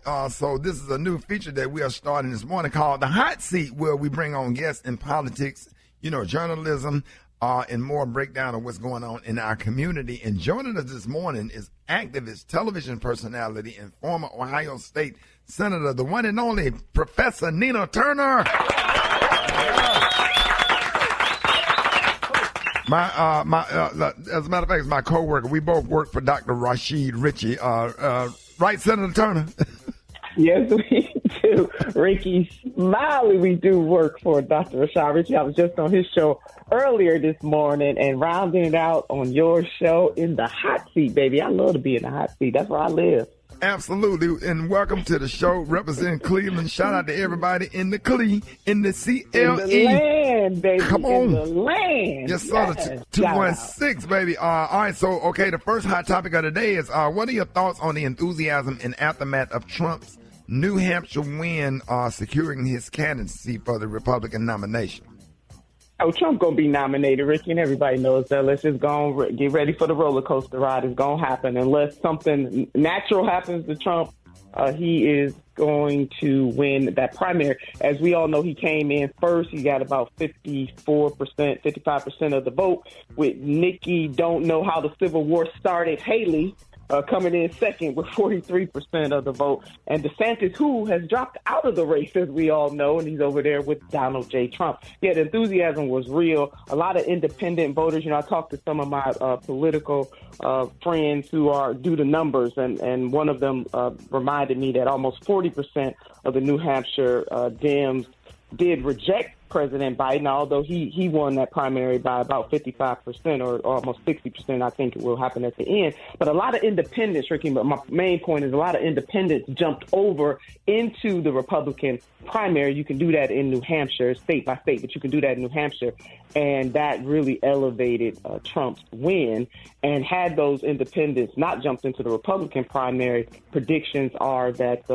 So this is a new feature that we are starting this morning called The Hot Seat, where we bring on guests in politics, journalism, and more breakdown of what's going on in our community. And joining us this morning is activist, television personality, and former Ohio State Senator, the one and only Professor Nina Turner. As a matter of fact, it's my co-worker. We both work for Dr. Rickey. Right, Senator Turner? Yes, we do. Rickey, Smiley, we do work for Dr. Rickey. I was just on his show earlier this morning and rounding it out on your show in the hot seat, baby. I love to be in the hot seat. That's where I live. Absolutely. And welcome to the show representing Cleveland. Shout out to everybody in the in the CLE. In the land, baby. Come on. In the land. Yes, sir. Yes. 216, baby. All right. So, okay, the first hot topic of the day is what are your thoughts on the enthusiasm and aftermath of Trump's New Hampshire win, securing his candidacy for the Republican nomination? Oh, Trump going to be nominated, Ricky, and everybody knows that. Let's just go and get ready for the roller coaster ride. It's going to happen. Unless something natural happens to Trump, he is going to win that primary. As we all know, he came in first. He got about 54%, 55% of the vote, with Nikki, don't know how the Civil War started, Haley, coming in second with 43% of the vote. And DeSantis, who has dropped out of the race, as we all know, and he's over there with Donald J. Trump. Yeah, the enthusiasm was real. A lot of independent voters. I talked to some of my political friends who do the numbers, and one of them reminded me that almost 40% of the New Hampshire Dems did reject President Biden, although he won that primary by about 55% or almost 60%. I think it will happen at the end. But a lot of independents, Ricky, but my main point is a lot of independents jumped over into the Republican primary. You can do that in New Hampshire, state by state, but you can do that in New Hampshire. And that really elevated Trump's win. And had those independents not jumped into the Republican primary, predictions are that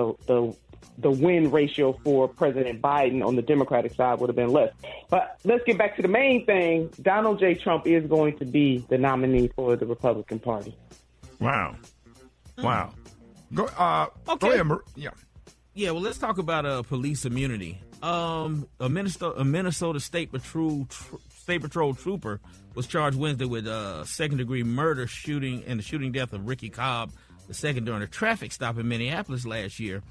the win ratio for President Biden on the Democratic side would have been less. But let's get back to the main thing. Donald J. Trump is going to be the nominee for the Republican Party. Wow. Go Okay. ahead, Yeah, well, let's talk about police immunity. A Minnesota State Patrol trooper was charged Wednesday with second-degree murder and the shooting death of Rickey Cobb, the second during a traffic stop in Minneapolis last year.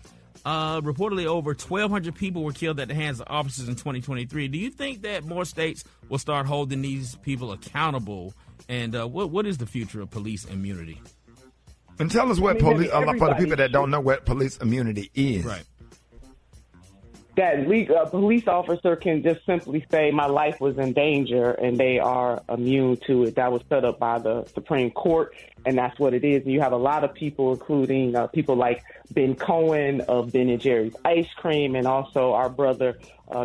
Reportedly, over 1,200 people were killed at the hands of officers in 2023. Do you think that more states will start holding these people accountable? And what is the future of police immunity? And tell us what for the people that don't know what police immunity is. Right. That a police officer can just simply say, my life was in danger, and they are immune to it. That was set up by the Supreme Court, and that's what it is. And you have a lot of people, including people like Ben Cohen of Ben & Jerry's Ice Cream, and also our brother,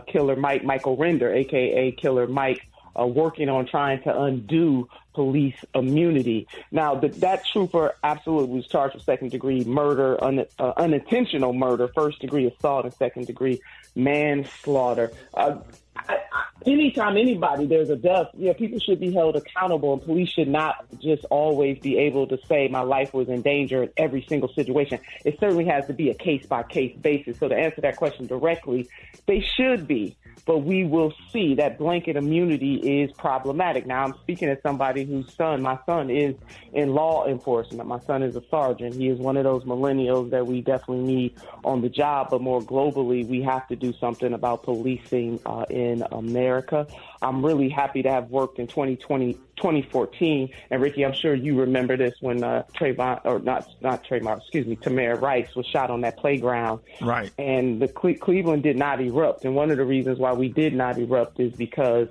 Killer Michael Render, a.k.a. Killer Mike, working on trying to undo police immunity. Now, that trooper absolutely was charged with second-degree murder, unintentional murder, first-degree assault, and second-degree manslaughter. Anytime there's a death, people should be held accountable, and police should not just always be able to say my life was in danger in every single situation. It certainly has to be a case-by-case basis. So to answer that question directly, they should be. But we will see that blanket immunity is problematic. Now, I'm speaking as somebody my son is in law enforcement. My son is a sergeant. He is one of those millennials that we definitely need on the job. But more globally, we have to do something about policing in America. I'm really happy to have worked in 2014. And Ricky, I'm sure you remember this when Tamir Rice was shot on that playground. Right. And the Cleveland did not erupt. And one of the reasons why we did not erupt is because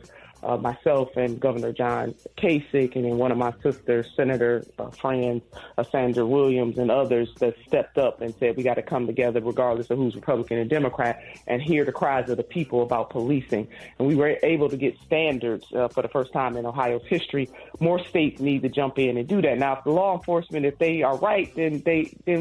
myself and Governor John Kasich, and then one of my sisters, Senator friends, Sandra Williams, and others that stepped up and said we got to come together regardless of who's Republican and Democrat and hear the cries of the people about policing. And we were able to get standards for the first time in Ohio's history. More states need to jump in and do that. Now, if the law enforcement, if they are right, then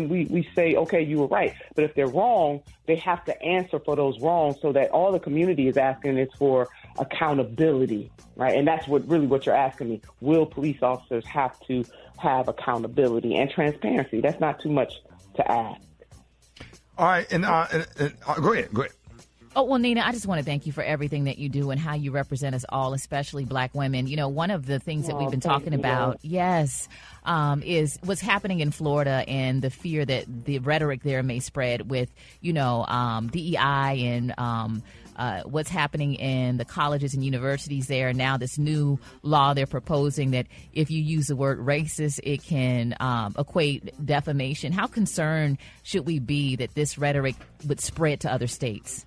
we say, okay, you were right. But if they're wrong, they have to answer for those wrongs, so that all the community is asking is for accountability, right? And that's what you're asking me. Will police officers have to have accountability and transparency? That's not too much to ask. All right, and go ahead. Oh, well, Nina, I just want to thank you for everything that you do and how you represent us all, especially Black women. You know, one of the things that we've been talking about, is what's happening in Florida and the fear that the rhetoric there may spread with, DEI and what's happening in the colleges and universities there. Now this new law they're proposing that if you use the word racist, it can equate defamation. How concerned should we be that this rhetoric would spread to other states?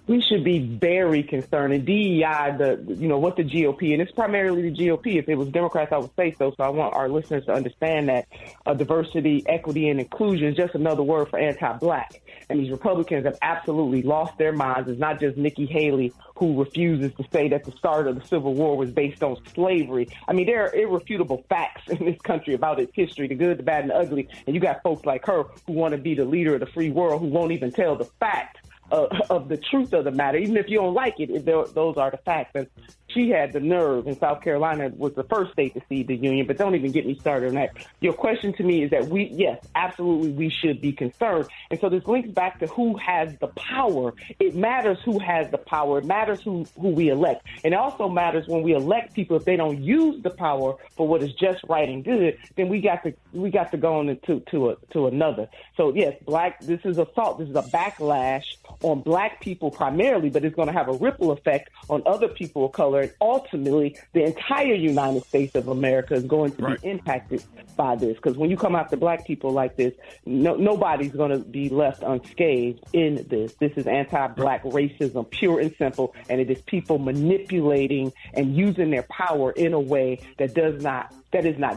We should be very concerned. And DEI, what the GOP, and it's primarily the GOP. If it was Democrats, I would say so. So I want our listeners to understand that diversity, equity, and inclusion is just another word for anti-Black. And these Republicans have absolutely lost their minds. It's not just Nikki Haley who refuses to say that the start of the Civil War was based on slavery. I mean, there are irrefutable facts in this country about its history, the good, the bad, and the ugly. And you got folks like her who want to be the leader of the free world who won't even tell the fact of the truth of the matter, even if you don't like it, those are the facts. And she had the nerve, and South Carolina was the first state to cede the union, but don't even get me started on that. Your question to me is that yes, absolutely, we should be concerned. And so this links back to who has the power. It matters who has the power. It matters who we elect. And it also matters when we elect people, if they don't use the power for what is just right and good, then we got to go on to another. So yes, this is assault. This is a backlash on Black people primarily, but it's going to have a ripple effect on other people of color. And ultimately, the entire United States of America is going to be impacted by this. Because when you come after Black people like this, nobody's going to be left unscathed in this. This is anti-Black racism, pure and simple. And it is people manipulating and using their power in a way that is not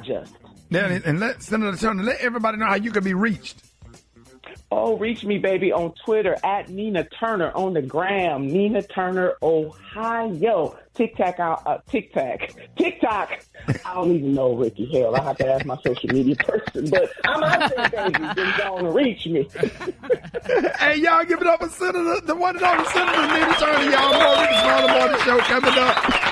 just. Now, and let Senator Turner, let everybody know how you can be reached. Oh, reach me, baby, on Twitter at Nina Turner, on the gram, Nina Turner, Ohio. TikTok. I don't even know, Rickey. Hell, I have to ask my social media person, but I'm out there, baby. Then going to reach me. Hey, y'all, give it up for Senator, the one and only Senator Nina Turner, y'all. More Rickey Smiley Morning Show coming up.